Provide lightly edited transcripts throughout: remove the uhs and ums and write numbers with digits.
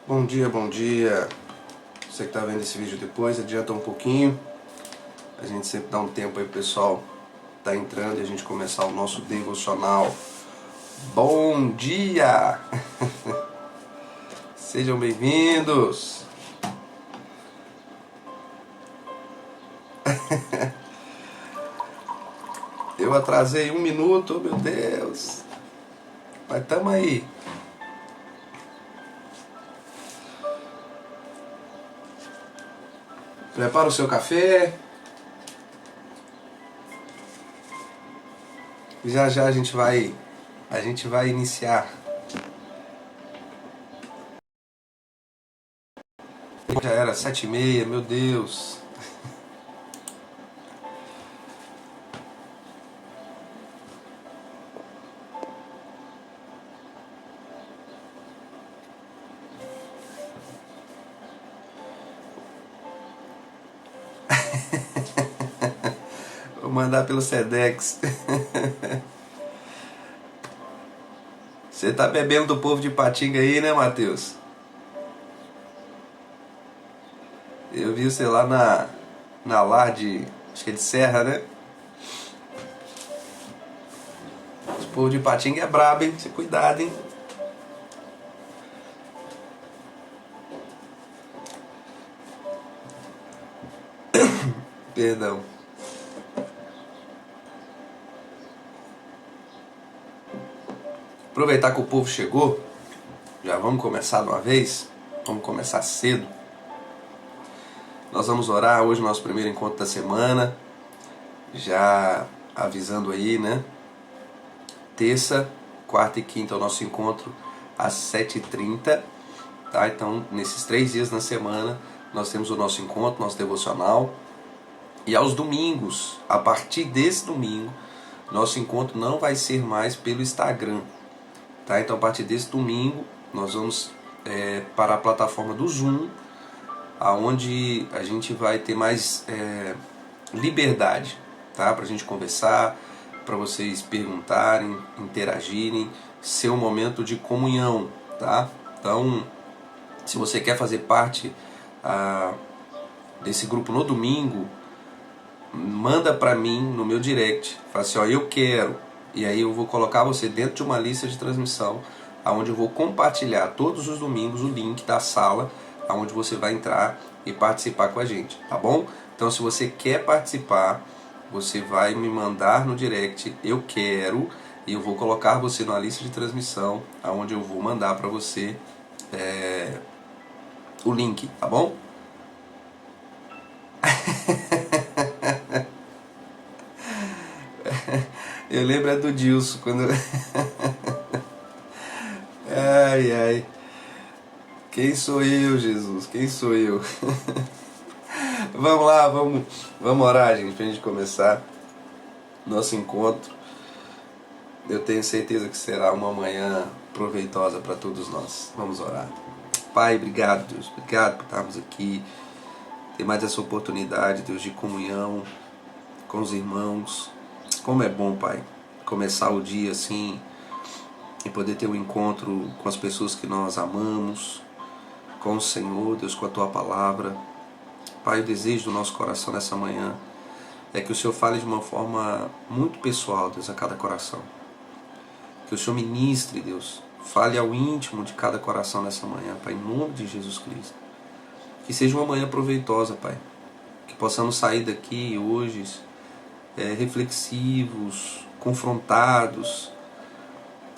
Bom dia, bom dia. Você que está vendo esse vídeo depois, adianta um pouquinho. A gente sempre dá um tempo aí pro pessoal tá entrando e a gente começar o nosso devocional. Bom dia! Sejam bem-vindos! Eu atrasei 1 minuto, meu Deus! Mas tamo aí. Prepara o seu café. Já já a gente vai iniciar. Já era 7h30, meu Deus. Vou mandar pelo Sedex. Você tá bebendo do povo de Patinga aí, né, Matheus? Eu vi você lá na Lar de, acho que é de Serra, né? Os povo de Patinga é brabo, hein? Se cuidado, hein? Perdão. Aproveitar que o povo chegou, já vamos começar de uma vez. Vamos começar cedo. Nós vamos orar hoje, nosso primeiro encontro da semana. Já avisando aí, né? Terça, quarta e quinta é o nosso encontro às 7h30. Tá? Então, nesses 3 dias na semana, nós temos o nosso encontro, nosso devocional. E aos domingos, a partir desse domingo, nosso encontro não vai ser mais pelo Instagram. Tá? Então, a partir desse domingo, nós vamos para a plataforma do Zoom, onde a gente vai ter mais liberdade, tá? Para a gente conversar, para vocês perguntarem, interagirem, ser um momento de comunhão. Tá? Então, se você quer fazer parte desse grupo no domingo, manda para mim no meu direct, fala assim, ó, eu quero, e aí eu vou colocar você dentro de uma lista de transmissão, onde eu vou compartilhar todos os domingos o link da sala, onde você vai entrar e participar com a gente, tá bom? Então, se você quer participar, você vai me mandar no direct, eu quero, e eu vou colocar você na lista de transmissão, onde eu vou mandar para você o link, tá bom? Eu lembro do Dilson, quando... Ai, ai. Quem sou eu, Jesus? Quem sou eu? Vamos lá, vamos orar, gente, pra gente começar nosso encontro. Eu tenho certeza que será uma manhã proveitosa para todos nós. Vamos orar. Pai, obrigado, Deus. Obrigado por estarmos aqui. Ter mais essa oportunidade, Deus, de comunhão com os irmãos. Como é bom, Pai, começar o dia assim e poder ter um encontro com as pessoas que nós amamos, com o Senhor, Deus, com a Tua Palavra. Pai, o desejo do nosso coração nessa manhã é que o Senhor fale de uma forma muito pessoal, Deus, a cada coração. Que o Senhor ministre, Deus, fale ao íntimo de cada coração nessa manhã, Pai, em nome de Jesus Cristo. Que seja uma manhã proveitosa, Pai. Que possamos sair daqui hoje reflexivos, confrontados,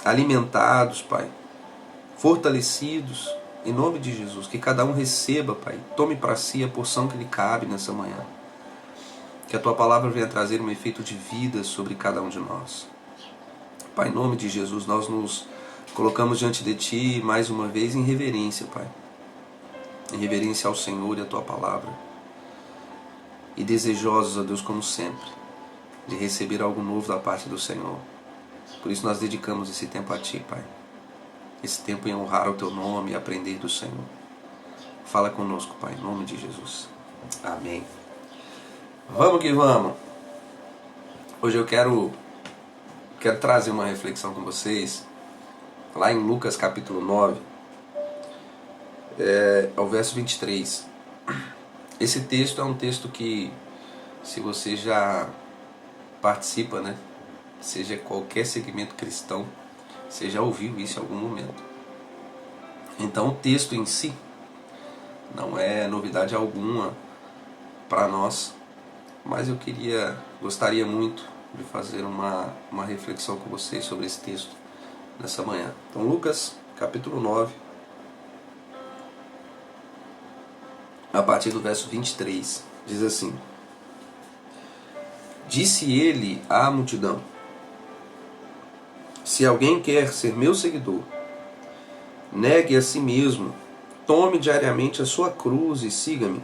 alimentados, Pai, fortalecidos, em nome de Jesus. Que cada um receba, Pai, tome para si a porção que lhe cabe nessa manhã. Que a Tua Palavra venha trazer um efeito de vida sobre cada um de nós. Pai, em nome de Jesus, nós nos colocamos diante de Ti mais uma vez em reverência, Pai. Em reverência ao Senhor e à Tua Palavra. E desejosos, ó Deus, como sempre, de receber algo novo da parte do Senhor. Por isso nós dedicamos esse tempo a Ti, Pai. Esse tempo em honrar o Teu nome e aprender do Senhor. Fala conosco, Pai, em nome de Jesus. Amém. Vamos que vamos. Hoje eu quero trazer uma reflexão com vocês, lá em Lucas capítulo 9. ao verso 23. Esse texto é um texto que, se você já participa, né, seja qualquer segmento cristão, você já ouviu isso em algum momento. Então o texto em si não é novidade alguma para nós, mas eu gostaria muito de fazer uma reflexão com vocês sobre esse texto nessa manhã. Então Lucas capítulo 9, a partir do verso 23, diz assim: Disse ele à multidão: Se alguém quer ser meu seguidor, negue a si mesmo, tome diariamente a sua cruz e siga-me.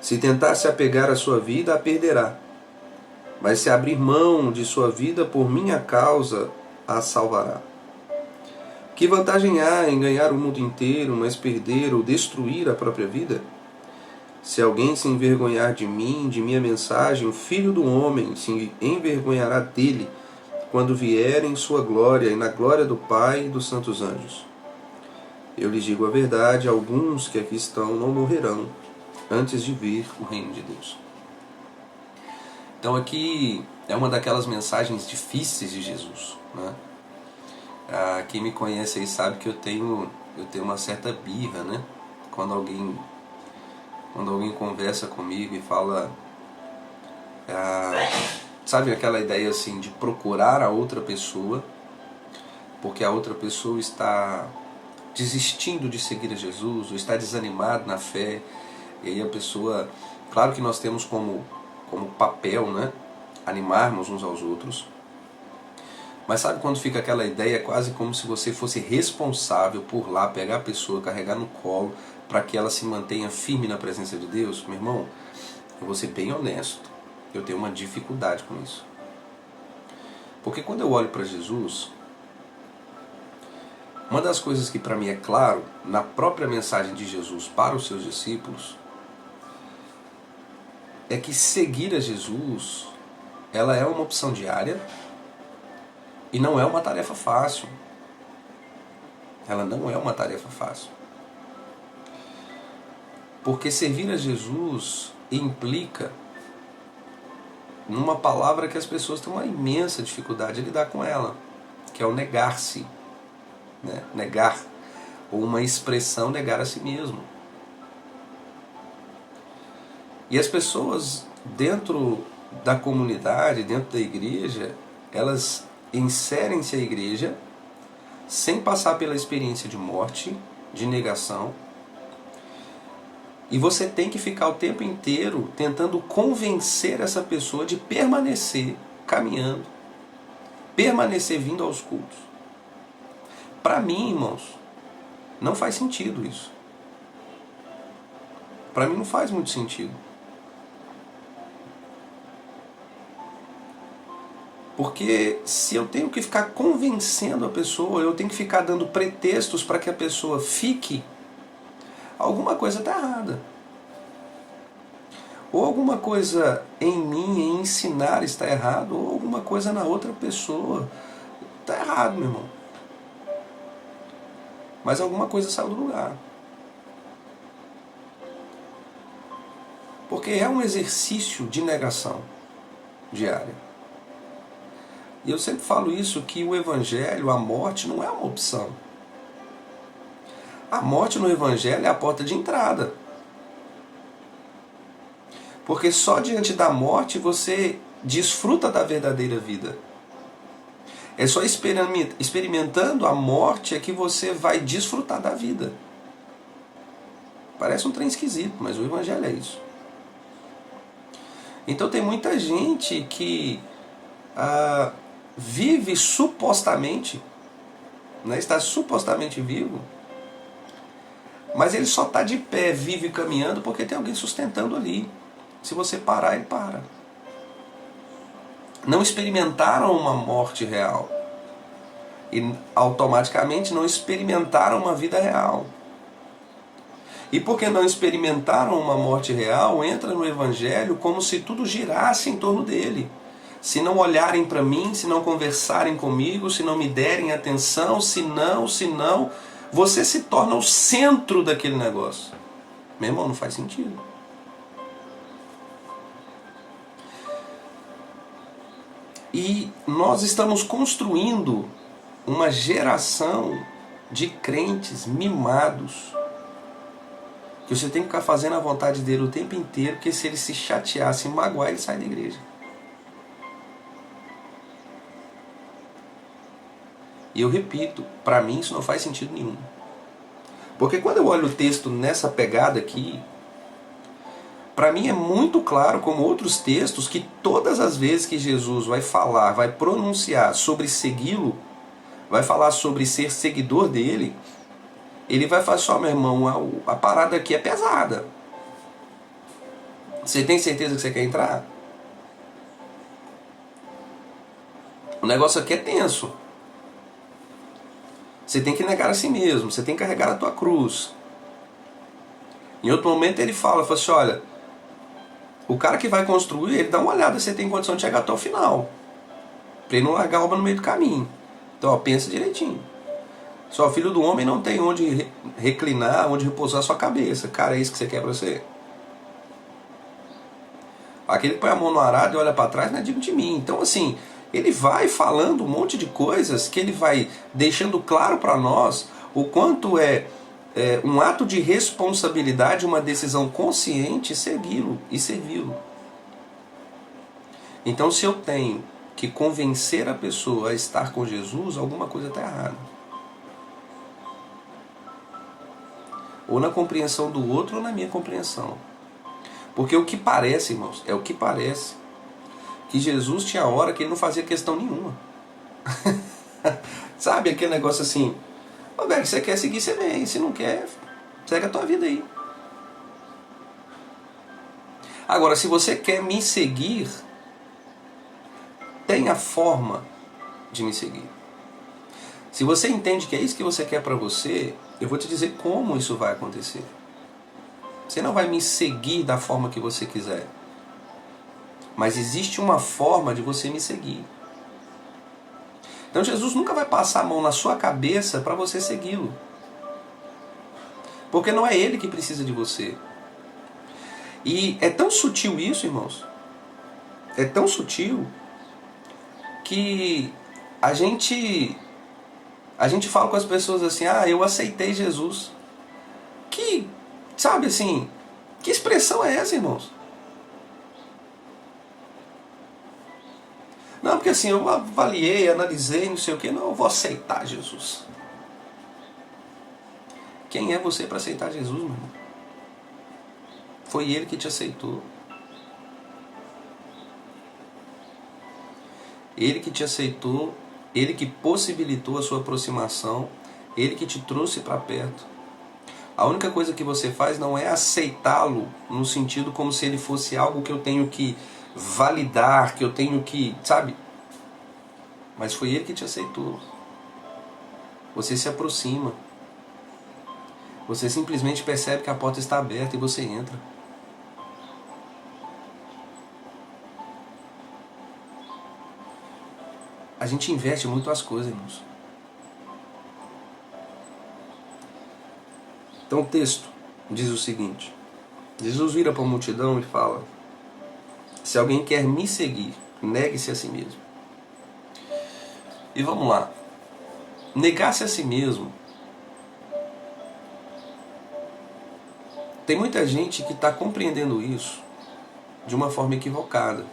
Se tentar se apegar à sua vida, a perderá. Mas se abrir mão de sua vida por minha causa, a salvará. Que vantagem há em ganhar o mundo inteiro, mas perder ou destruir a própria vida? Se alguém se envergonhar de mim, de minha mensagem, o Filho do Homem se envergonhará dele, quando vier em sua glória e na glória do Pai e dos santos anjos. Eu lhes digo a verdade, alguns que aqui estão não morrerão antes de ver o reino de Deus. Então aqui é uma daquelas mensagens difíceis de Jesus, né? Quem me conhece aí sabe que eu tenho uma certa birra, né? Quando alguém conversa comigo e fala, sabe aquela ideia assim de procurar a outra pessoa, porque a outra pessoa está desistindo de seguir a Jesus, ou está desanimado na fé, e aí a pessoa, claro que nós temos como papel, né, animarmos uns aos outros, mas sabe quando fica aquela ideia quase como se você fosse responsável por lá pegar a pessoa, carregar no colo, para que ela se mantenha firme na presença de Deus? Meu irmão, eu vou ser bem honesto, eu tenho uma dificuldade com isso. Porque quando eu olho para Jesus, uma das coisas que para mim é claro, na própria mensagem de Jesus para os seus discípulos, é que seguir a Jesus, ela é uma opção diária e não é uma tarefa fácil. Ela não é uma tarefa fácil. Porque servir a Jesus implica numa palavra que as pessoas têm uma imensa dificuldade de lidar com ela, que é o negar-se, né? Negar, ou uma expressão negar a si mesmo. E as pessoas dentro da comunidade, dentro da igreja, elas inserem-se à igreja sem passar pela experiência de morte, de negação, e você tem que ficar o tempo inteiro tentando convencer essa pessoa de permanecer caminhando, permanecer vindo aos cultos. Para mim, irmãos, não faz sentido isso. Para mim não faz muito sentido. Porque se eu tenho que ficar convencendo a pessoa, eu tenho que ficar dando pretextos para que a pessoa fique, alguma coisa está errada. Ou alguma coisa em mim, em ensinar, está errado, ou alguma coisa na outra pessoa está errado, meu irmão. Mas alguma coisa saiu do lugar. Porque é um exercício de negação diária. E eu sempre falo isso, que o Evangelho, a morte, não é uma opção. A morte no Evangelho é a porta de entrada. Porque só diante da morte você desfruta da verdadeira vida. É só experimentando a morte é que você vai desfrutar da vida. Parece um trem esquisito, mas o Evangelho é isso. Então tem muita gente que vive supostamente, né, está supostamente vivo, mas ele só está de pé, vive caminhando porque tem alguém sustentando ali. Se você parar, ele para. Não experimentaram uma morte real e automaticamente não experimentaram uma vida real. E porque não experimentaram uma morte real, entra no Evangelho como se tudo girasse em torno dele. Se não olharem para mim, se não conversarem comigo, se não me derem atenção, se não, você se torna o centro daquele negócio. Meu irmão, não faz sentido. E nós estamos construindo uma geração de crentes mimados, que você tem que ficar fazendo a vontade dele o tempo inteiro, porque se ele se chatear, se magoar, ele sai da igreja. E eu repito, para mim isso não faz sentido nenhum. Porque quando eu olho o texto nessa pegada aqui, para mim é muito claro, como outros textos, que todas as vezes que Jesus vai falar, vai pronunciar sobre segui-lo, vai falar sobre ser seguidor dele, ele vai falar só, meu irmão, a parada aqui é pesada. Você tem certeza que você quer entrar? O negócio aqui é tenso. Você tem que negar a si mesmo, você tem que carregar a tua cruz. Em outro momento ele fala assim, olha, o cara que vai construir, ele dá uma olhada se você tem condição de chegar até o final, para ele não largar a obra no meio do caminho. Então, ó, pensa direitinho. Só o filho do homem não tem onde reclinar, onde repousar a sua cabeça. Cara, é isso que você quer para você? Aquele que põe a mão no arado e olha para trás não é digno de mim. Então, assim, ele vai falando um monte de coisas que ele vai deixando claro para nós o quanto é um ato de responsabilidade, uma decisão consciente segui-lo e servi-lo. Então, se eu tenho que convencer a pessoa a estar com Jesus, alguma coisa está errada. Ou na compreensão do outro ou na minha compreensão. Porque o que parece, irmãos, é o que parece, que Jesus tinha hora que ele não fazia questão nenhuma. Sabe aquele negócio assim, ô velho, você quer seguir, você vem, se não quer, segue a tua vida aí. Agora, se você quer me seguir, tem a forma de me seguir. Se você entende que é isso que você quer para você, eu vou te dizer como isso vai acontecer. Você não vai me seguir da forma que você quiser. Mas existe uma forma de você me seguir. Então Jesus nunca vai passar a mão na sua cabeça para você segui-lo. Porque não é ele que precisa de você. E é tão sutil isso, irmãos. É tão sutil que a gente fala com as pessoas assim, eu aceitei Jesus. Que, sabe assim, que expressão é essa, irmãos? Não, porque assim, eu avaliei, analisei, não sei o que, não, eu vou aceitar Jesus. Quem é você para aceitar Jesus, meu irmão? Foi ele que te aceitou. Ele que te aceitou, ele que possibilitou a sua aproximação, ele que te trouxe para perto. A única coisa que você faz não é aceitá-lo no sentido como se ele fosse algo que eu tenho que validar, que eu tenho que, sabe? Mas foi ele que te aceitou. Você se aproxima. Você simplesmente percebe que a porta está aberta e você entra. A gente inverte muito as coisas, irmãos. Então o texto diz o seguinte. Jesus vira para a multidão e fala: se alguém quer me seguir, negue-se a si mesmo. E vamos lá. Negar-se a si mesmo. Tem muita gente que está compreendendo isso de uma forma equivocada.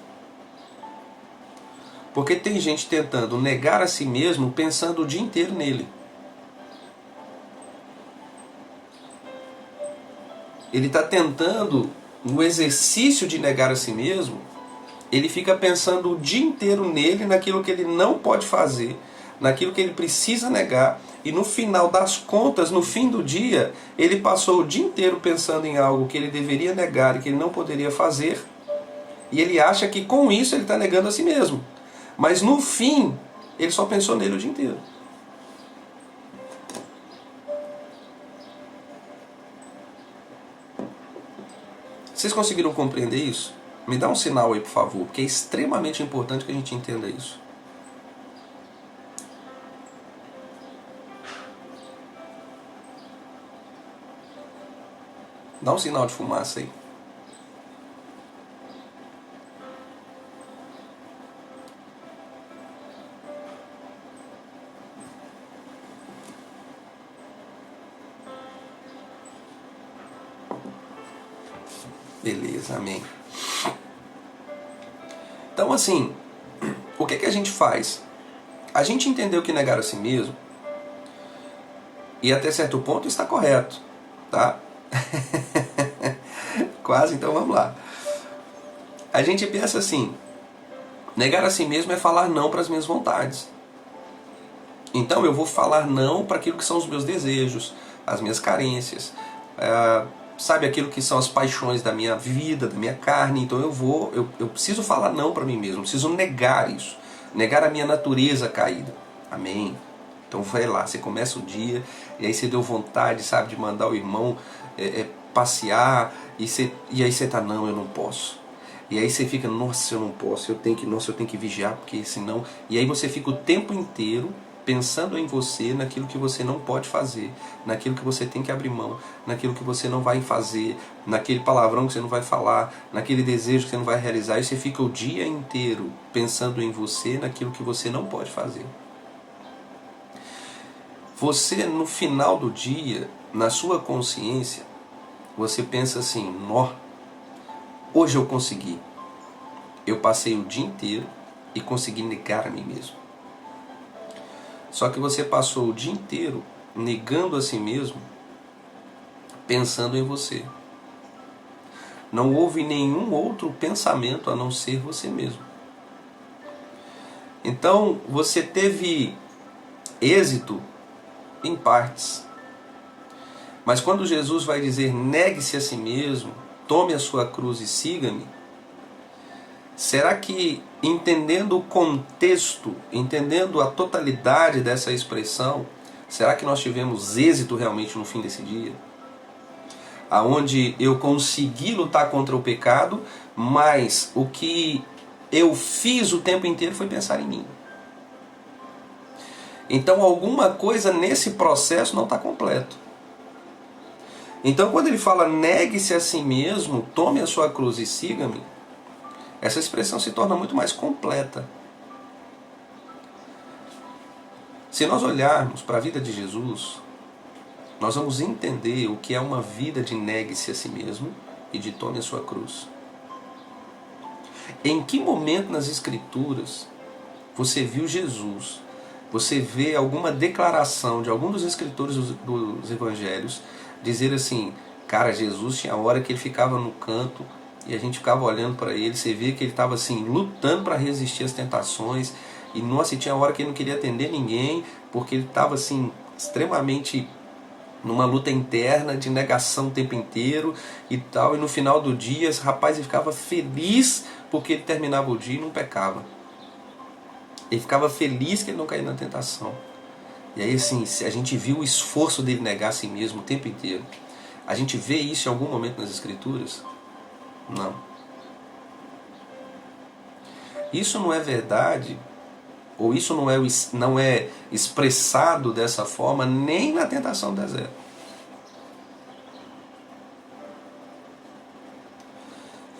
Porque tem gente tentando negar a si mesmo pensando o dia inteiro nele. Ele está tentando, no exercício de negar a si mesmo, ele fica pensando o dia inteiro nele, naquilo que ele não pode fazer, naquilo que ele precisa negar, e no final das contas, no fim do dia, ele passou o dia inteiro pensando em algo que ele deveria negar e que ele não poderia fazer, e ele acha que com isso ele está negando a si mesmo. Mas no fim, ele só pensou nele o dia inteiro. Vocês conseguiram compreender isso? Me dá um sinal aí, por favor, porque é extremamente importante que a gente entenda isso. Dá um sinal de fumaça aí. Beleza, amém. Então assim, o que a gente faz? A gente entendeu que negar a si mesmo, e até certo ponto está correto, tá? Quase, então vamos lá. A gente pensa assim, negar a si mesmo é falar não para as minhas vontades. Então eu vou falar não para aquilo que são os meus desejos, as minhas carências, sabe, aquilo que são as paixões da minha vida, da minha carne. Então eu preciso falar não para mim mesmo, eu preciso negar isso, negar a minha natureza caída. Amém? Então vai lá, você começa o dia e aí você deu vontade, sabe, de mandar o irmão passear e aí você tá, não, eu não posso. E aí você fica, nossa, eu não posso, eu tenho que vigiar, porque senão... E aí você fica o tempo inteiro pensando em você, naquilo que você não pode fazer, naquilo que você tem que abrir mão, naquilo que você não vai fazer, naquele palavrão que você não vai falar, naquele desejo que você não vai realizar, e você fica o dia inteiro pensando em você, naquilo que você não pode fazer. Você, no final do dia, na sua consciência, você pensa assim, hoje eu consegui. Eu passei o dia inteiro e consegui negar a mim mesmo. Só que você passou o dia inteiro negando a si mesmo, pensando em você. Não houve nenhum outro pensamento a não ser você mesmo. Então você teve êxito em partes. Mas quando Jesus vai dizer negue-se a si mesmo, tome a sua cruz e siga-me, será que, entendendo o contexto, entendendo a totalidade dessa expressão, será que nós tivemos êxito realmente no fim desse dia? Aonde eu consegui lutar contra o pecado, mas o que eu fiz o tempo inteiro foi pensar em mim. Então alguma coisa nesse processo não está completo. Então quando ele fala negue-se a si mesmo, tome a sua cruz e siga-me, essa expressão se torna muito mais completa. Se nós olharmos para a vida de Jesus, nós vamos entender o que é uma vida de negue-se a si mesmo e de tome a sua cruz. Em que momento nas Escrituras você viu Jesus, você vê alguma declaração de algum dos escritores dos evangelhos dizer assim, cara, Jesus tinha hora que ele ficava no canto e a gente ficava olhando para ele, você vê que ele estava assim, lutando para resistir às tentações, e nossa, e tinha hora que ele não queria atender ninguém, porque ele estava assim, extremamente numa luta interna de negação o tempo inteiro e tal, e no final do dia esse rapaz ele ficava feliz porque ele terminava o dia e não pecava. Ele ficava feliz que ele não caía na tentação. E aí assim, a gente viu o esforço dele negar a si mesmo o tempo inteiro. A gente vê isso em algum momento nas Escrituras? Não. Isso não é verdade, ou isso não é expressado dessa forma nem na tentação do deserto.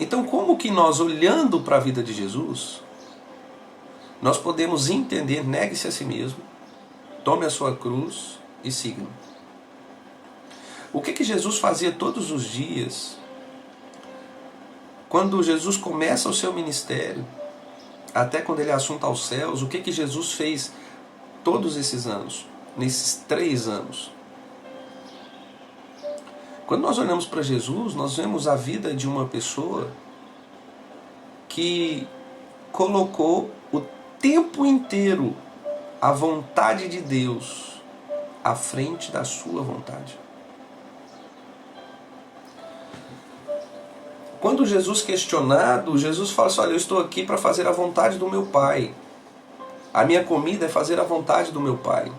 Então como que nós, olhando para a vida de Jesus, nós podemos entender, negue-se a si mesmo, tome a sua cruz e siga-me. O que Jesus fazia todos os dias? Quando Jesus começa o seu ministério, até quando ele assunta aos céus, o que Jesus fez todos esses anos, nesses 3 anos? Quando nós olhamos para Jesus, nós vemos a vida de uma pessoa que colocou o tempo inteiro a vontade de Deus à frente da sua vontade. Quando Jesus questionado, Jesus fala assim, olha, eu estou aqui para fazer a vontade do meu Pai. A minha comida é fazer a vontade do meu Pai.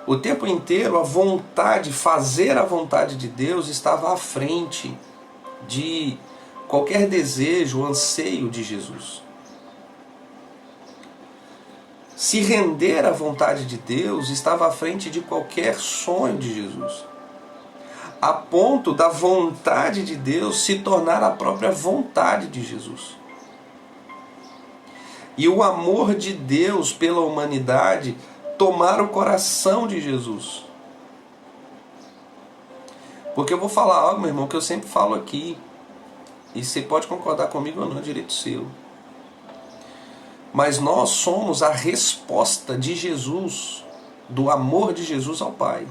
O tempo inteiro a vontade, fazer a vontade de Deus estava à frente de qualquer desejo, anseio de Jesus. Se render à vontade de Deus estava à frente de qualquer sonho de Jesus. a ponto da vontade de Deus se tornar a própria vontade de Jesus. E o amor de Deus pela humanidade tomar o coração de Jesus. Porque eu vou falar algo, meu irmão, que eu sempre falo aqui, e você pode concordar comigo ou não, é direito seu. Mas nós somos a resposta de Jesus, do amor de Jesus ao Pai.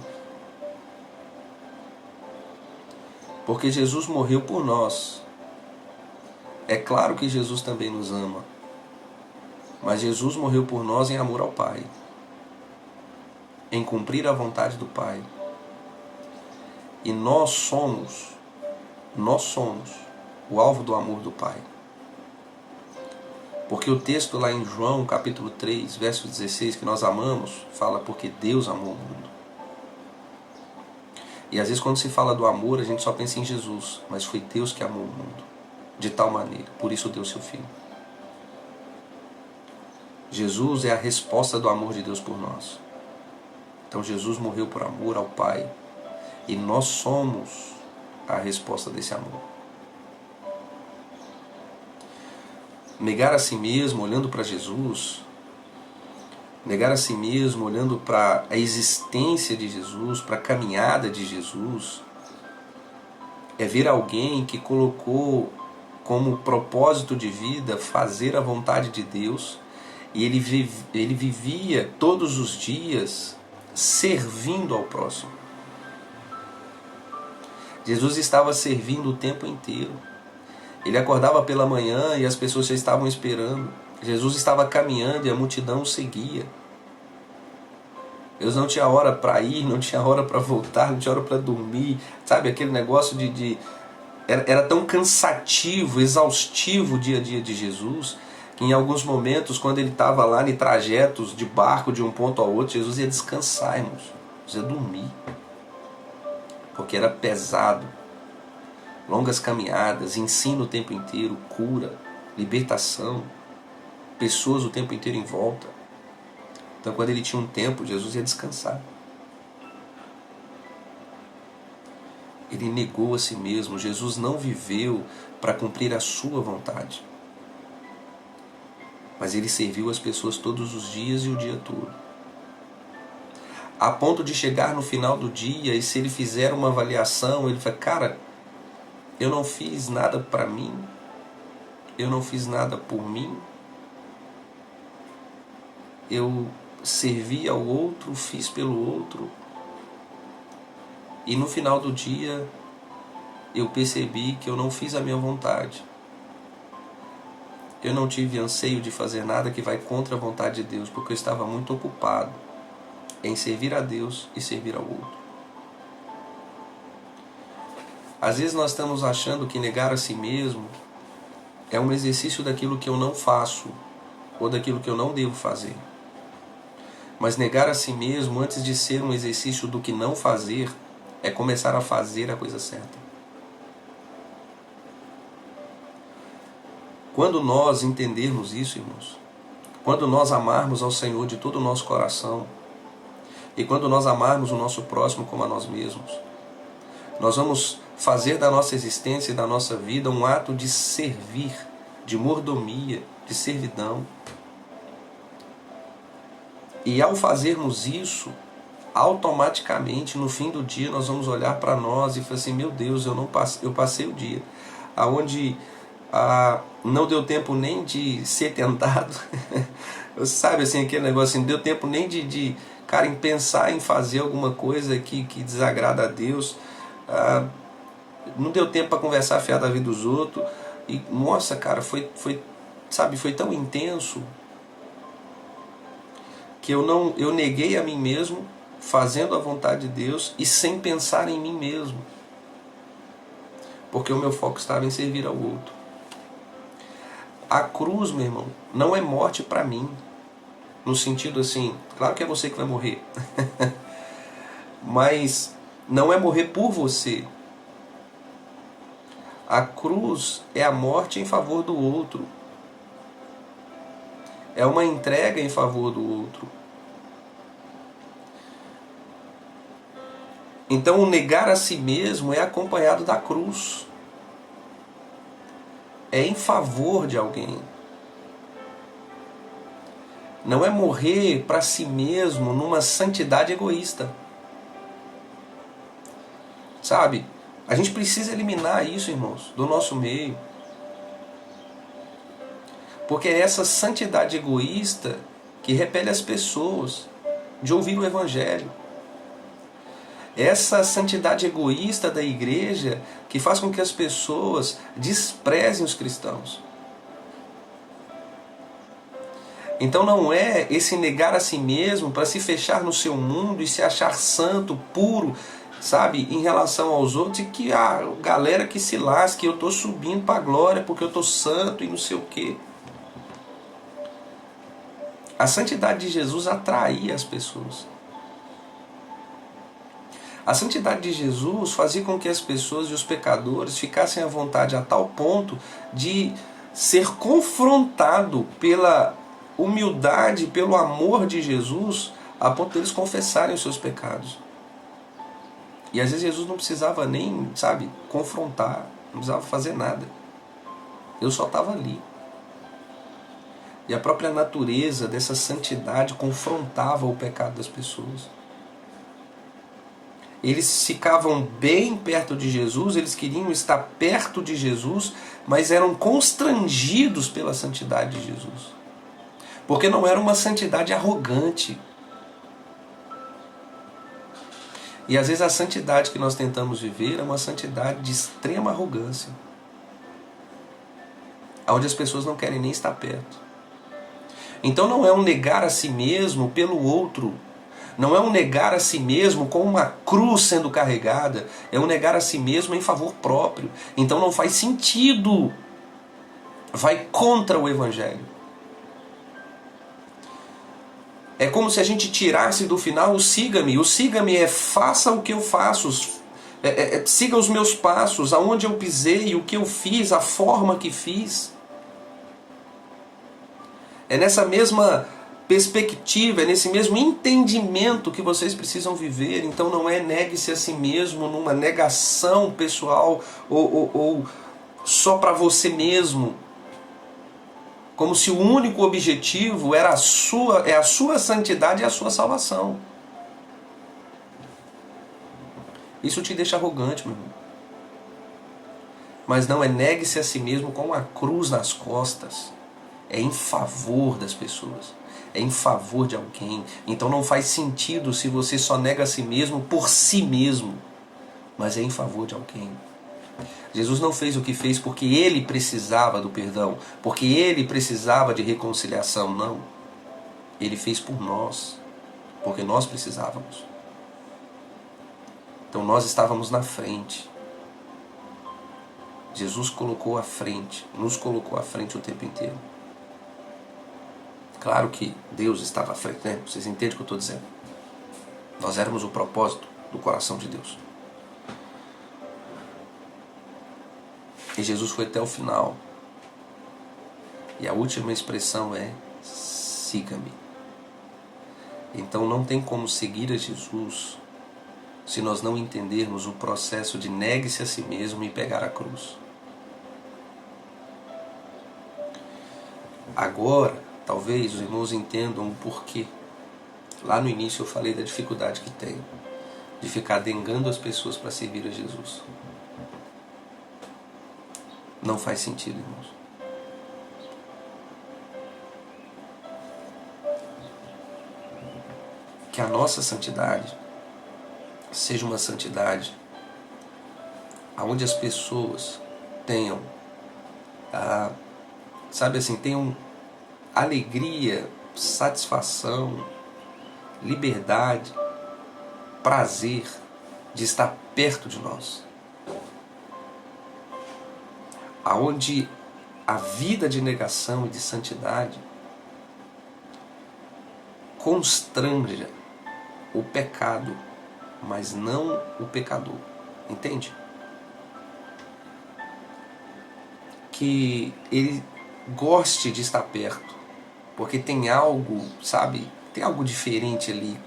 Porque Jesus morreu por nós. É claro que Jesus também nos ama. Mas Jesus morreu por nós em amor ao Pai. Em cumprir a vontade do Pai. E nós somos o alvo do amor do Pai. Porque o texto lá em João, capítulo 3, verso 16, que nós amamos, fala porque Deus amou o mundo. E às vezes quando se fala do amor, a gente só pensa em Jesus, mas foi Deus que amou o mundo, de tal maneira, por isso deu seu Filho. Jesus é a resposta do amor de Deus por nós. Então Jesus morreu por amor ao Pai, e nós somos a resposta desse amor. Negar a si mesmo, olhando para Jesus, negar a si mesmo, olhando para a existência de Jesus, para a caminhada de Jesus, é ver alguém que colocou como propósito de vida fazer a vontade de Deus, e ele vivia todos os dias servindo ao próximo. Jesus estava servindo o tempo inteiro. Ele acordava pela manhã e as pessoas já estavam esperando. Jesus estava caminhando e a multidão o seguia. Deus não tinha hora para ir, não tinha hora para voltar, não tinha hora para dormir. Sabe, aquele negócio Era tão cansativo, exaustivo o dia a dia de Jesus, que em alguns momentos, quando ele estava lá em trajetos de barco de um ponto ao outro, Jesus ia descansar, irmãos. Jesus ia dormir. Porque era pesado. Longas caminhadas, ensino o tempo inteiro, cura, libertação, pessoas o tempo inteiro em volta. Então quando ele tinha um tempo, Jesus ia descansar. Ele negou a si mesmo. Jesus não viveu para cumprir a sua vontade. Mas ele serviu as pessoas todos os dias e o dia todo. A ponto de chegar no final do dia e se ele fizer uma avaliação, ele fala, cara, eu não fiz nada para mim, eu não fiz nada por mim, eu servi ao outro, fiz pelo outro, e no final do dia eu percebi que eu não fiz a minha vontade. Eu não tive anseio de fazer nada que vai contra a vontade de Deus, porque eu estava muito ocupado em servir a Deus e servir ao outro. Às vezes nós estamos achando que negar a si mesmo é um exercício daquilo que eu não faço ou daquilo que eu não devo fazer. Mas negar a si mesmo, antes de ser um exercício do que não fazer, é começar a fazer a coisa certa. Quando nós entendermos isso, irmãos, quando nós amarmos ao Senhor de todo o nosso coração, e quando nós amarmos o nosso próximo como a nós mesmos, nós vamos fazer da nossa existência e da nossa vida um ato de servir, de mordomia, de servidão. E ao fazermos isso, automaticamente no fim do dia nós vamos olhar para nós e falar assim, meu Deus, eu passei o dia aonde não deu tempo nem de ser tentado. Sabe assim, aquele negócio assim, deu tempo nem de cara, em pensar em fazer alguma coisa que desagrada a Deus. Não deu tempo para conversar fiado da vida dos outros. E nossa, cara, foi tão intenso que eu neguei a mim mesmo, fazendo a vontade de Deus e sem pensar em mim mesmo, porque o meu foco estava em servir ao outro. A cruz, meu irmão, não é morte para mim, no sentido assim, claro que é você que vai morrer, mas não é morrer por você. A cruz é a morte em favor do outro. É uma entrega em favor do outro. Então o negar a si mesmo é acompanhado da cruz. É em favor de alguém. Não é morrer para si mesmo numa santidade egoísta. Sabe? A gente precisa eliminar isso, irmãos, do nosso meio. Porque é essa santidade egoísta que repele as pessoas de ouvir o Evangelho. Essa santidade egoísta da igreja que faz com que as pessoas desprezem os cristãos. Então não é esse negar a si mesmo para se fechar no seu mundo e se achar santo, puro, sabe, em relação aos outros, e que a galera que se lasque, eu estou subindo para a glória porque eu estou santo e não sei o quê. A santidade de Jesus atraía as pessoas. A santidade de Jesus fazia com que as pessoas e os pecadores ficassem à vontade a tal ponto de ser confrontado pela humildade, pelo amor de Jesus, a ponto de eles confessarem os seus pecados. E às vezes Jesus não precisava nem, sabe, confrontar, não precisava fazer nada. Eu só estava ali. E a própria natureza dessa santidade confrontava o pecado das pessoas. Eles ficavam bem perto de Jesus, eles queriam estar perto de Jesus, mas eram constrangidos pela santidade de Jesus. Porque não era uma santidade arrogante. E às vezes a santidade que nós tentamos viver é uma santidade de extrema arrogância, onde as pessoas não querem nem estar perto. Então não é um negar a si mesmo pelo outro, não é um negar a si mesmo com uma cruz sendo carregada, é um negar a si mesmo em favor próprio. Então não faz sentido, vai contra o Evangelho. É como se a gente tirasse do final o siga-me. O siga-me é faça o que eu faço, siga os meus passos, aonde eu pisei, o que eu fiz, a forma que fiz. É nessa mesma perspectiva, é nesse mesmo entendimento que vocês precisam viver. Então não é negue-se a si mesmo numa negação pessoal ou só para você mesmo. Como se o único objetivo era a sua santidade e a sua salvação. Isso te deixa arrogante, meu irmão. Mas não é negue-se a si mesmo com a cruz nas costas. É em favor das pessoas. É em favor de alguém. Então não faz sentido se você só nega a si mesmo por si mesmo. Mas é em favor de alguém. Jesus não fez o que fez porque ele precisava do perdão, porque ele precisava de reconciliação, não. Ele fez por nós, porque nós precisávamos. Então nós estávamos na frente. Jesus colocou à frente, nos colocou à frente o tempo inteiro. Claro que Deus estava à frente, né? Vocês entendem o que eu estou dizendo? Nós éramos o propósito do coração de Deus. E Jesus foi até o final. E a última expressão é: siga-me. Então não tem como seguir a Jesus se nós não entendermos o processo de negue-se a si mesmo e pegar a cruz. Agora, talvez os irmãos entendam o porquê. Lá no início eu falei da dificuldade que tem de ficar dengando as pessoas para servir a Jesus. Não faz sentido, irmãos. Que a nossa santidade seja uma santidade onde as pessoas tenham, sabe assim, tenham alegria, satisfação, liberdade, prazer de estar perto de nós. Aonde a vida de negação e de santidade constranja o pecado, mas não o pecador. Entende? Que ele goste de estar perto, porque tem algo, sabe? Tem algo diferente ali.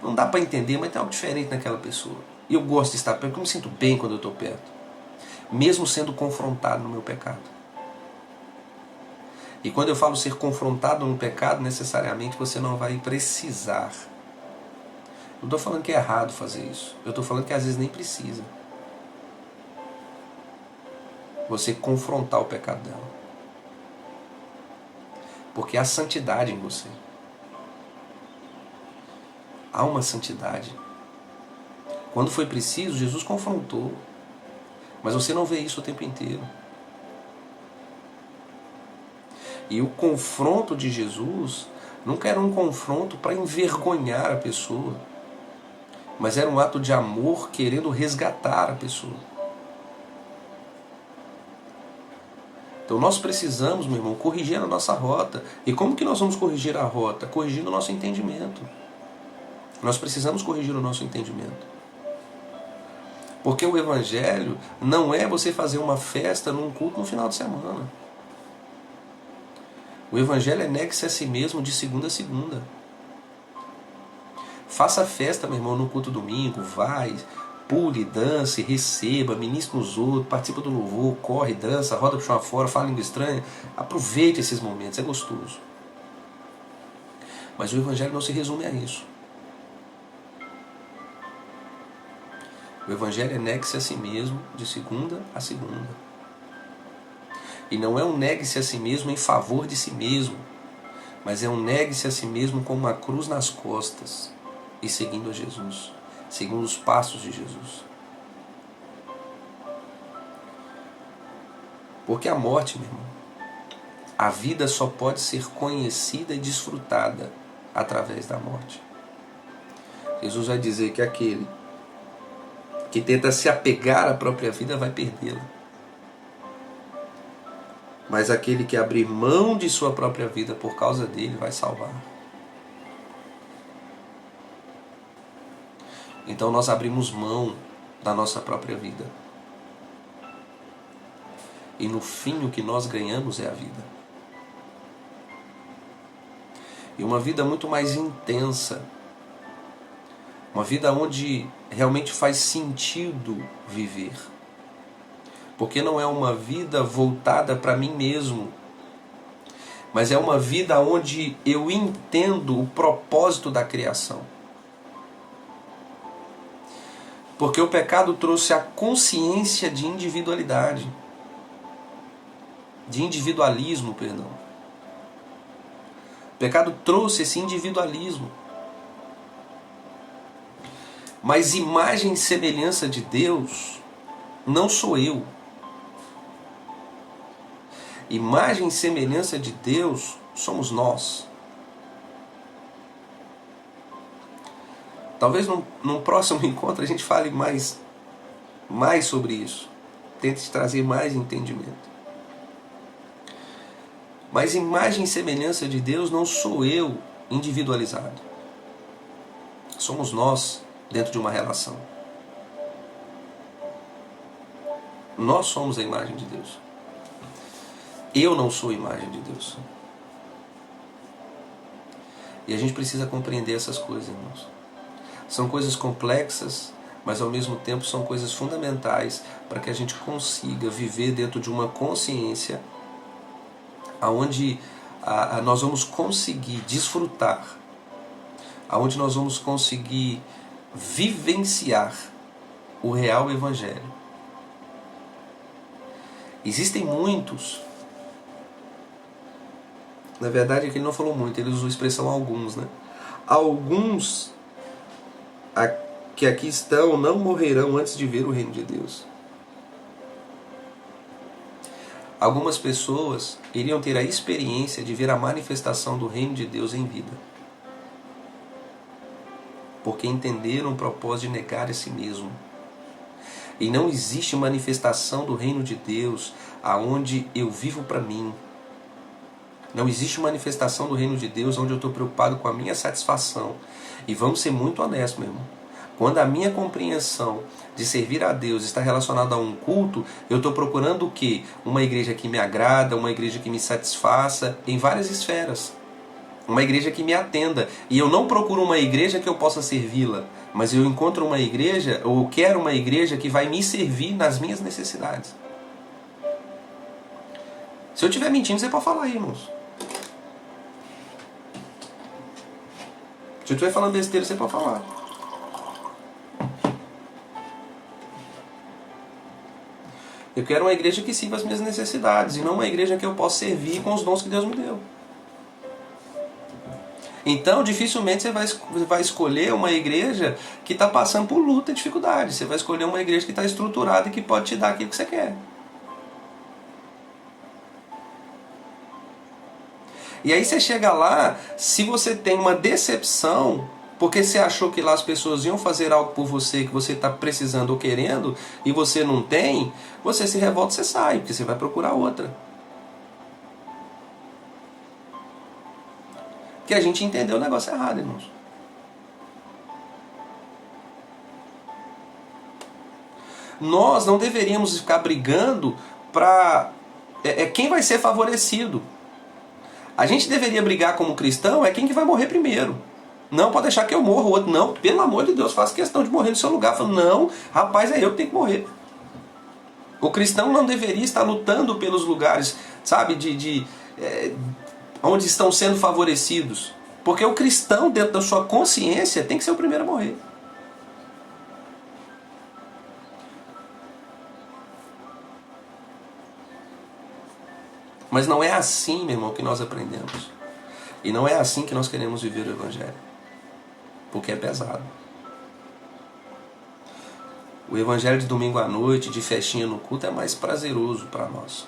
Não dá para entender, mas tem algo diferente naquela pessoa. E eu gosto de estar perto, porque eu me sinto bem quando eu estou perto, mesmo sendo confrontado no meu pecado. E quando eu falo ser confrontado no pecado, necessariamente você não vai precisar. Não estou falando que é errado fazer isso. Eu estou falando que às vezes nem precisa. Você confrontar o pecado dela. Porque há santidade em você. Há uma santidade. Quando foi preciso, Jesus confrontou. Mas você não vê isso o tempo inteiro. E o confronto de Jesus nunca era um confronto para envergonhar a pessoa, mas era um ato de amor querendo resgatar a pessoa. Então nós precisamos, meu irmão, corrigir a nossa rota. E como que nós vamos corrigir a rota? Corrigindo o nosso entendimento. Nós precisamos corrigir o nosso entendimento. Porque o Evangelho não é você fazer uma festa num culto no final de semana. O Evangelho é negue-se a si mesmo de segunda a segunda. Faça festa, meu irmão, no culto domingo, vai, pule, dance, receba, ministre nos outros, participa do louvor, corre, dança, roda pro chão afora, fala língua estranha. Aproveite esses momentos, é gostoso. Mas o Evangelho não se resume a isso. O Evangelho é negue-se a si mesmo de segunda a segunda. E não é um negue-se a si mesmo em favor de si mesmo, mas é um negue-se a si mesmo com uma cruz nas costas e seguindo a Jesus, seguindo os passos de Jesus. Porque a morte, meu irmão, a vida só pode ser conhecida e desfrutada através da morte. Jesus vai dizer que aquele que tenta se apegar à própria vida vai perdê-la. Mas aquele que abrir mão de sua própria vida por causa dele vai salvar. Então nós abrimos mão da nossa própria vida. E no fim o que nós ganhamos é a vida. E uma vida muito mais intensa. Uma vida onde realmente faz sentido viver. Porque não é uma vida voltada para mim mesmo, mas é uma vida onde eu entendo o propósito da criação. Porque o pecado trouxe a consciência de individualidade, de individualismo, perdão. O pecado trouxe esse individualismo. Mas imagem e semelhança de Deus não sou eu. Imagem e semelhança de Deus somos nós. Talvez num próximo encontro a gente fale mais sobre isso. Tente trazer mais entendimento. Mas imagem e semelhança de Deus não sou eu individualizado. Somos nós dentro de uma relação. Nós somos a imagem de Deus. Eu não sou a imagem de Deus. E a gente precisa compreender essas coisas, irmãos. São coisas complexas, mas ao mesmo tempo são coisas fundamentais para que a gente consiga viver dentro de uma consciência onde nós vamos conseguir desfrutar, onde nós vamos conseguir vivenciar o real Evangelho. Existem muitos. Na verdade, aqui ele não falou muito, ele usou a expressão alguns, né? Alguns que aqui estão não morrerão antes de ver o reino de Deus. Algumas pessoas iriam ter a experiência de ver a manifestação do reino de Deus em vida, porque entenderam o propósito de negar a si mesmo. E não existe manifestação do reino de Deus aonde eu vivo para mim. Não existe manifestação do reino de Deus onde eu estou preocupado com a minha satisfação. E vamos ser muito honestos, meu irmão. Quando a minha compreensão de servir a Deus está relacionada a um culto, eu estou procurando o quê? Uma igreja que me agrada, uma igreja que me satisfaça, em várias esferas. Uma igreja que me atenda. E eu não procuro uma igreja que eu possa servi-la, mas eu encontro uma igreja, ou eu quero uma igreja que vai me servir nas minhas necessidades. Se eu estiver mentindo, você pode falar aí, irmãos. Se eu estiver falando besteira, você pode falar. Eu quero uma igreja que sirva as minhas necessidades, e não uma igreja que eu possa servir com os dons que Deus me deu. Então, dificilmente você vai escolher uma igreja que está passando por luta e dificuldade. Você vai escolher uma igreja que está estruturada e que pode te dar aquilo que você quer. E aí você chega lá, se você tem uma decepção, porque você achou que lá as pessoas iam fazer algo por você que você está precisando ou querendo, e você não tem, você se revolta e você sai, porque você vai procurar outra. Que a gente entendeu o negócio errado, irmãos. Nós não deveríamos ficar brigando para quem vai ser favorecido. A gente deveria brigar como cristão quem que vai morrer primeiro. Não, pode deixar que eu morra, o outro não, pelo amor de Deus, faça questão de morrer no seu lugar. Falo, não, rapaz, é eu que tenho que morrer. O cristão não deveria estar lutando pelos lugares, sabe, onde estão sendo favorecidos. Porque o cristão, dentro da sua consciência, tem que ser o primeiro a morrer. Mas não é assim, meu irmão, que nós aprendemos. E não é assim que nós queremos viver o Evangelho. Porque é pesado. O Evangelho de domingo à noite, de festinha no culto, é mais prazeroso para nós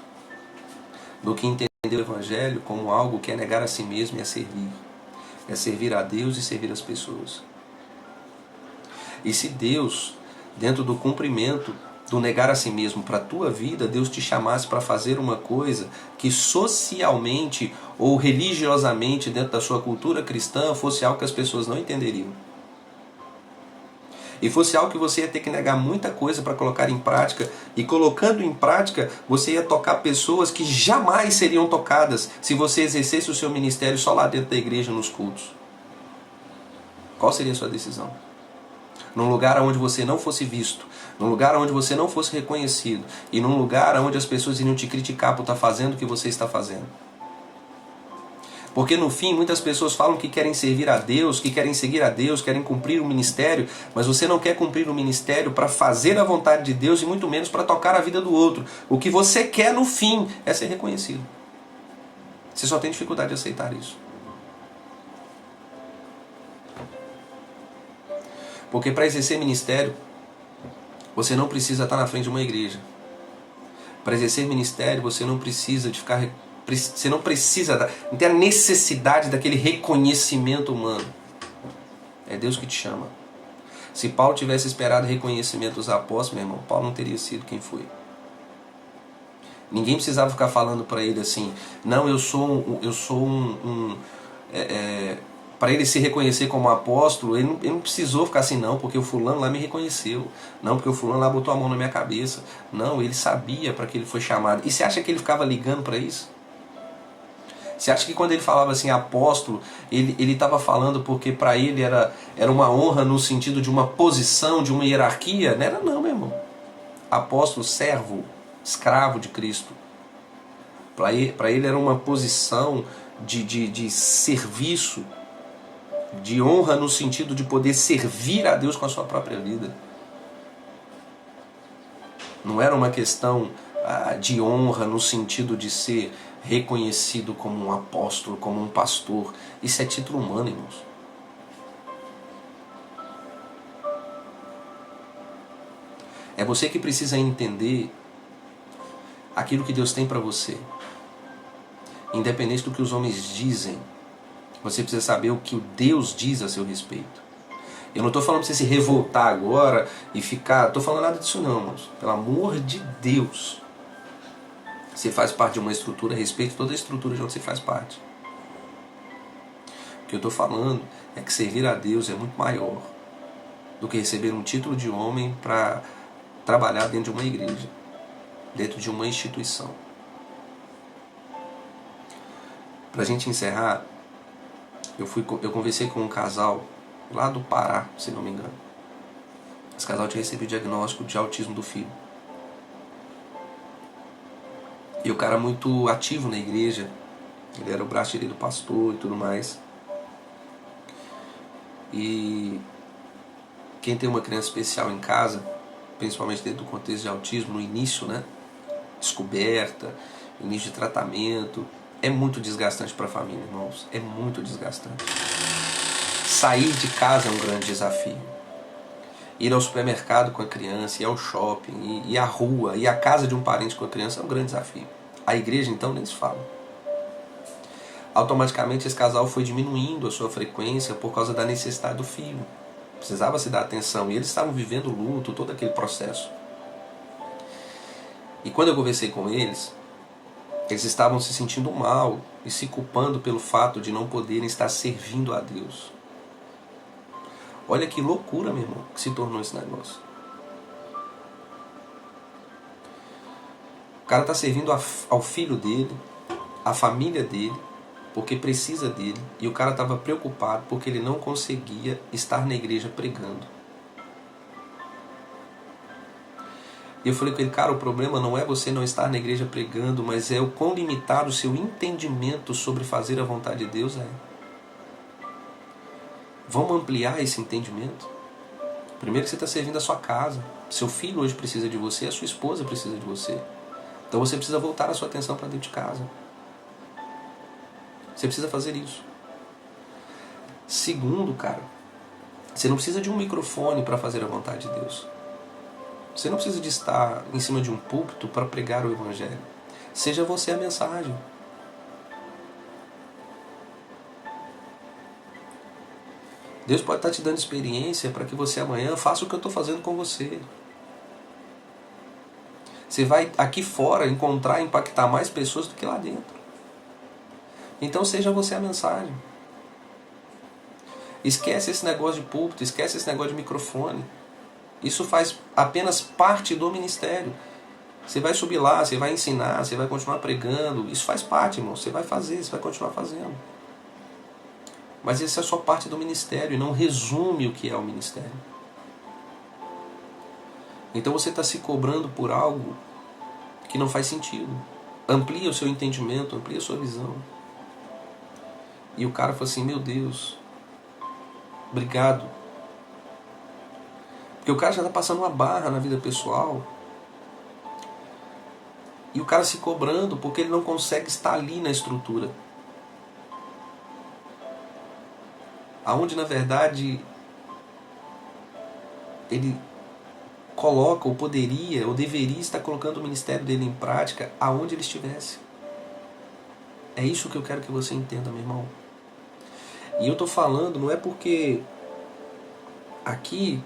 do que entender o Evangelho como algo que é negar a si mesmo e é servir. É servir a Deus e servir as pessoas. E se Deus, dentro do cumprimento do negar a si mesmo para a tua vida, Deus te chamasse para fazer uma coisa que socialmente ou religiosamente, dentro da sua cultura cristã, fosse algo que as pessoas não entenderiam. E fosse algo que você ia ter que negar muita coisa para colocar em prática, e colocando em prática, você ia tocar pessoas que jamais seriam tocadas se você exercesse o seu ministério só lá dentro da igreja, nos cultos. Qual seria a sua decisão? Num lugar onde você não fosse visto, num lugar onde você não fosse reconhecido, e num lugar onde as pessoas iriam te criticar por estar fazendo o que você está fazendo. Porque no fim, muitas pessoas falam que querem servir a Deus, que querem seguir a Deus, querem cumprir o ministério, mas você não quer cumprir o ministério para fazer a vontade de Deus e muito menos para tocar a vida do outro. O que você quer no fim é ser reconhecido. Você só tem dificuldade de aceitar isso. Porque para exercer ministério, você não precisa estar na frente de uma igreja. Para exercer ministério, você não precisa de ficar... Você não precisa, não tem a necessidade daquele reconhecimento humano. É Deus que te chama. Se Paulo tivesse esperado reconhecimento dos apóstolos, meu irmão, Paulo não teria sido quem foi. Ninguém precisava ficar falando para ele assim, não, para ele se reconhecer como apóstolo, ele não precisou ficar assim, não, porque o fulano lá me reconheceu, não, porque o fulano lá botou a mão na minha cabeça. Não, ele sabia para que ele foi chamado. E você acha que ele ficava ligando para isso? Você acha que quando ele falava assim, apóstolo, ele estava falando porque para ele era uma honra no sentido de uma posição, de uma hierarquia? Não era não, meu irmão. Apóstolo, servo, escravo de Cristo. Para ele era uma posição de serviço, de honra no sentido de poder servir a Deus com a sua própria vida. Não era uma questão de honra no sentido de ser reconhecido como um apóstolo, como um pastor. Isso é título humano, irmãos. É você que precisa entender aquilo que Deus tem para você. Independente do que os homens dizem, você precisa saber o que o Deus diz a seu respeito. Eu não estou falando para você se revoltar agora e ficar... Não estou falando nada disso não, irmãos. Pelo amor de Deus. Você faz parte de uma estrutura, respeite toda a estrutura de onde você faz parte. O que eu estou falando é que servir a Deus é muito maior do que receber um título de homem para trabalhar dentro de uma igreja, dentro de uma instituição. Para a gente encerrar, Eu conversei com um casal lá do Pará, se não me engano. Esse casal tinha recebido diagnóstico de autismo do filho. E o cara muito ativo na igreja, ele era o braço direito do pastor e tudo mais. E quem tem uma criança especial em casa, principalmente dentro do contexto de autismo, no início, né, descoberta, início de tratamento, é muito desgastante para a família, irmãos. É muito desgastante. Sair de casa é um grande desafio. Ir ao supermercado com a criança, ir ao shopping, ir à rua, ir à casa de um parente com a criança é um grande desafio. A igreja, então, nem se fala. Automaticamente esse casal foi diminuindo a sua frequência por causa da necessidade do filho. Precisava se dar atenção e eles estavam vivendo luto, todo aquele processo. E quando eu conversei com eles estavam se sentindo mal e se culpando pelo fato de não poderem estar servindo a Deus. Olha que loucura, meu irmão, que se tornou esse negócio. O cara está servindo ao filho dele, à família dele, porque precisa dele, e o cara estava preocupado porque ele não conseguia estar na igreja pregando. E eu falei com ele, cara, o problema não é você não estar na igreja pregando, mas é o quão limitado o seu entendimento sobre fazer a vontade de Deus é. Vamos ampliar esse entendimento? Primeiro que você está servindo a sua casa. Seu filho hoje precisa de você, a sua esposa precisa de você. Então você precisa voltar a sua atenção para dentro de casa. Você precisa fazer isso. Segundo, cara, você não precisa de um microfone para fazer a vontade de Deus. Você não precisa de estar em cima de um púlpito para pregar o Evangelho. Seja você a mensagem. Deus pode estar te dando experiência para que você amanhã faça o que eu estou fazendo com você. Você vai aqui fora encontrar e impactar mais pessoas do que lá dentro. Então seja você a mensagem. Esquece esse negócio de púlpito, esquece esse negócio de microfone. Isso faz apenas parte do ministério. Você vai subir lá, você vai ensinar, você vai continuar pregando. Isso faz parte, irmão. Você vai fazer, você vai continuar fazendo. Mas isso é só parte do ministério e não resume o que é o ministério. Então você está se cobrando por algo que não faz sentido. Amplia o seu entendimento, amplia a sua visão. E o cara falou assim, meu Deus, obrigado. Porque o cara já está passando uma barra na vida pessoal. E o cara se cobrando porque ele não consegue estar ali na estrutura. Aonde na verdade ele coloca, ou poderia, ou deveria estar colocando o ministério dele em prática aonde ele estivesse. É isso que eu quero que você entenda, meu irmão. E eu estou falando, não é porque aqui,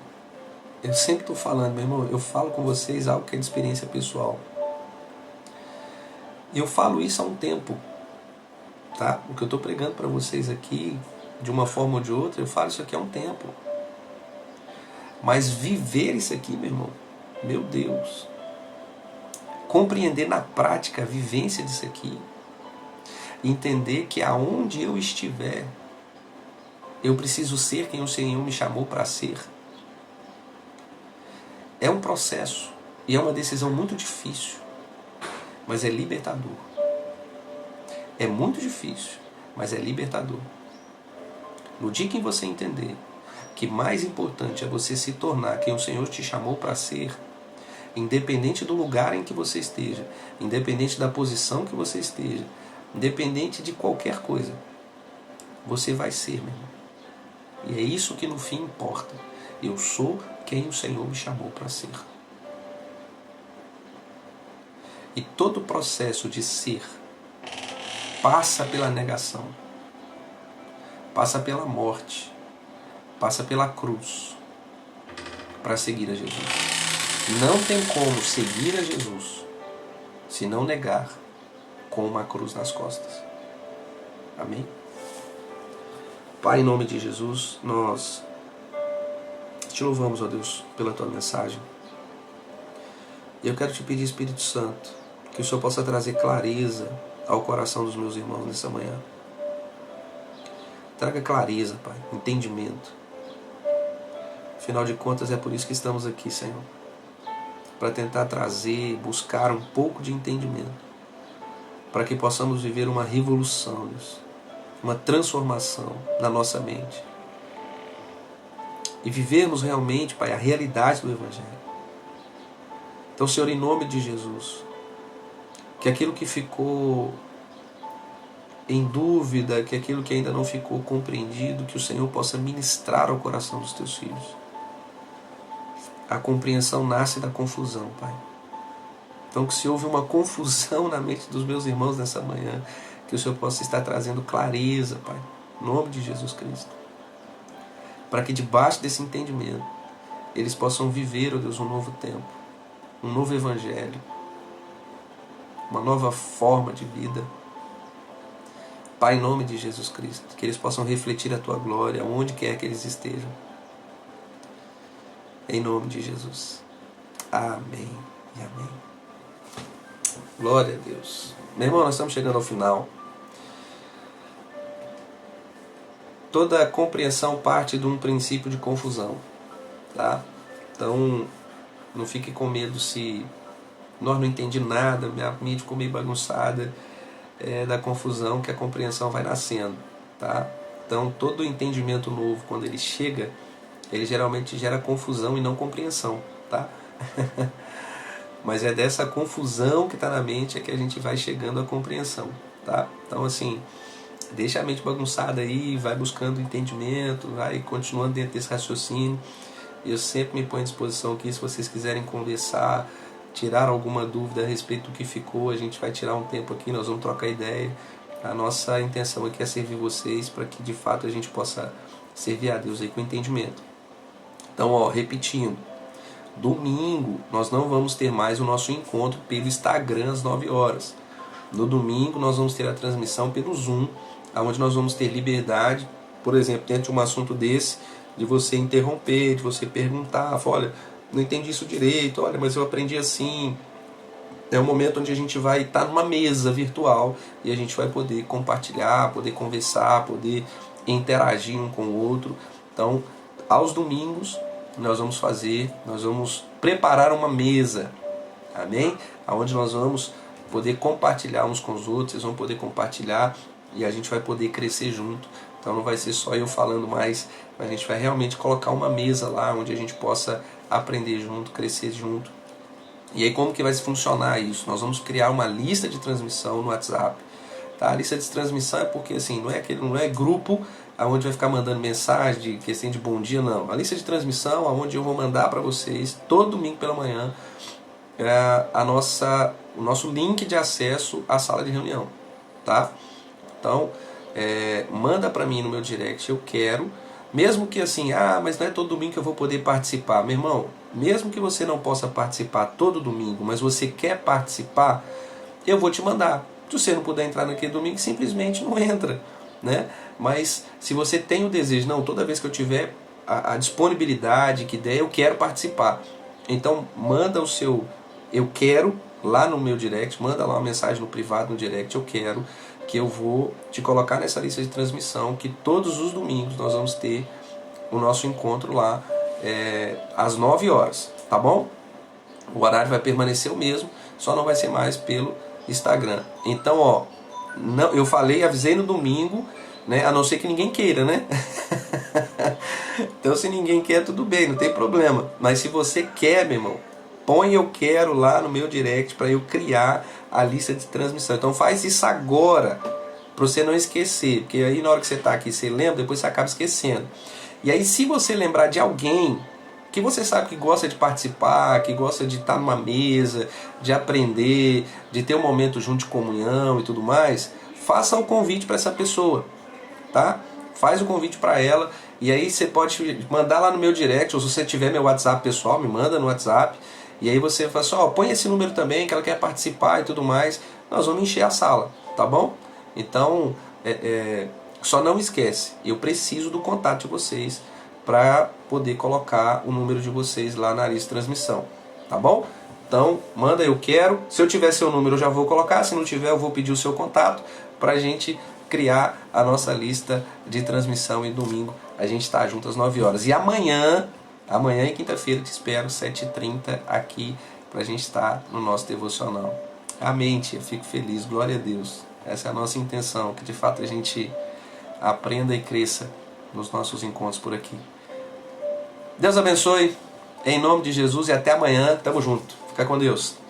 eu sempre estou falando, meu irmão, eu falo com vocês algo que é de experiência pessoal. E eu falo isso há um tempo, tá? O que eu estou pregando para vocês aqui, de uma forma ou de outra, eu falo isso aqui há um tempo. Mas viver isso aqui, meu irmão, meu Deus, compreender na prática a vivência disso aqui, entender que aonde eu estiver, eu preciso ser quem o Senhor me chamou para ser. É um processo e é uma decisão muito difícil, mas é libertador. É muito difícil, mas é libertador. No dia que você entender que mais importante é você se tornar quem o Senhor te chamou para ser, independente do lugar em que você esteja, independente da posição que você esteja, independente de qualquer coisa, você vai ser, meu irmão. E é isso que no fim importa. Eu sou quem o Senhor me chamou para ser. E todo o processo de ser passa pela negação, passa pela morte, passa pela cruz para seguir a Jesus. Não tem como seguir a Jesus se não negar com uma cruz nas costas. Amém? Pai, em nome de Jesus, nós te louvamos, ó Deus, pela tua mensagem. E eu quero te pedir, Espírito Santo, que o Senhor possa trazer clareza ao coração dos meus irmãos nessa manhã. Traga clareza, Pai, entendimento. Afinal de contas, é por isso que estamos aqui, Senhor. Para tentar trazer, buscar um pouco de entendimento. Para que possamos viver uma revolução, Deus. Uma transformação na nossa mente. E vivermos realmente, Pai, a realidade do Evangelho. Então, Senhor, em nome de Jesus, que aquilo que ficou em dúvida, que aquilo que ainda não ficou compreendido, que o Senhor possa ministrar ao coração dos teus filhos. A compreensão nasce da confusão, Pai. Então, que se houve uma confusão na mente dos meus irmãos nessa manhã, que o Senhor possa estar trazendo clareza, Pai, em nome de Jesus Cristo. Para que debaixo desse entendimento, eles possam viver, ó Deus, um novo tempo, um novo evangelho, uma nova forma de vida. Pai, em nome de Jesus Cristo, que eles possam refletir a Tua glória, onde quer que eles estejam. Em nome de Jesus. Amém e amém. Glória a Deus. Meu irmão, nós estamos chegando ao final. Toda compreensão parte de um princípio de confusão, tá? Então, não fique com medo se nós não entendemos nada, minha mente ficou meio bagunçada, da confusão que a compreensão vai nascendo, tá? Então, todo entendimento novo, quando ele chega, ele geralmente gera confusão e não compreensão, tá? Mas é dessa confusão que está na mente é que a gente vai chegando à compreensão, tá? Então, assim, deixa a mente bagunçada aí, vai buscando entendimento, vai continuando dentro desse raciocínio. Eu sempre me ponho à disposição aqui, se vocês quiserem conversar, tirar alguma dúvida a respeito do que ficou, a gente vai tirar um tempo aqui, nós vamos trocar ideia. A nossa intenção aqui é servir vocês para que de fato a gente possa servir a Deus aí com entendimento. Então, repetindo, domingo nós não vamos ter mais o nosso encontro pelo Instagram às 9 horas. No domingo nós vamos ter a transmissão pelo Zoom, onde nós vamos ter liberdade, por exemplo, dentro de um assunto desse, de você interromper, de você perguntar, olha, não entendi isso direito, olha, mas eu aprendi assim. É um momento onde a gente vai estar numa mesa virtual e a gente vai poder compartilhar, poder conversar, poder interagir um com o outro. Então, aos domingos, nós vamos preparar uma mesa, amém? Onde nós vamos poder compartilhar uns com os outros, vocês vão poder compartilhar e a gente vai poder crescer junto. Então não vai ser só eu falando mais, mas a gente vai realmente colocar uma mesa lá onde a gente possa aprender junto, crescer junto. E aí como que vai funcionar isso? Nós vamos criar uma lista de transmissão no WhatsApp. Tá? A lista de transmissão é porque assim, não é grupo onde vai ficar mandando mensagem de questão de bom dia, não. A lista de transmissão onde eu vou mandar para vocês todo domingo pela manhã o nosso link de acesso à sala de reunião. Tá? Então, manda para mim no meu direct, eu quero. Mesmo que assim, mas não é todo domingo que eu vou poder participar. Meu irmão, mesmo que você não possa participar todo domingo, mas você quer participar, eu vou te mandar. Se você não puder entrar naquele domingo, simplesmente não entra, né? Mas se você tem o desejo, não, toda vez que eu tiver a disponibilidade, que der, eu quero participar. Então manda o seu eu quero lá no meu direct, manda lá uma mensagem no privado, no direct, eu quero, que eu vou te colocar nessa lista de transmissão, que todos os domingos nós vamos ter o nosso encontro lá às 9 horas, tá bom? O horário vai permanecer o mesmo, só não vai ser mais pelo Instagram. Então, eu avisei no domingo, né? A não ser que ninguém queira, né? Então, se ninguém quer, tudo bem, não tem problema. Mas se você quer, meu irmão, põe eu quero lá no meu direct para eu criar a lista de transmissão. Então faz isso agora, para você não esquecer, porque aí na hora que você está aqui, você lembra, depois você acaba esquecendo. E aí se você lembrar de alguém que você sabe que gosta de participar, que gosta de estar numa mesa, de aprender, de ter um momento junto de comunhão e tudo mais, faça o convite para essa pessoa, tá? Faz o convite para ela, e aí você pode mandar lá no meu direct, ou se você tiver meu WhatsApp pessoal, me manda no WhatsApp. E aí você fala assim, põe esse número também, que ela quer participar e tudo mais. Nós vamos encher a sala, tá bom? Então, só não esquece, eu preciso do contato de vocês para poder colocar o número de vocês lá na lista de transmissão, tá bom? Então, manda eu quero. Se eu tiver seu número, eu já vou colocar. Se não tiver, eu vou pedir o seu contato para a gente criar a nossa lista de transmissão e domingo a gente está junto às 9 horas. E amanhã e quinta-feira te espero, 7h30 aqui, para a gente estar no nosso devocional. Amém, tia, fico feliz, glória a Deus. Essa é a nossa intenção, que de fato a gente aprenda e cresça nos nossos encontros por aqui. Deus abençoe, em nome de Jesus, e até amanhã, tamo junto. Fica com Deus.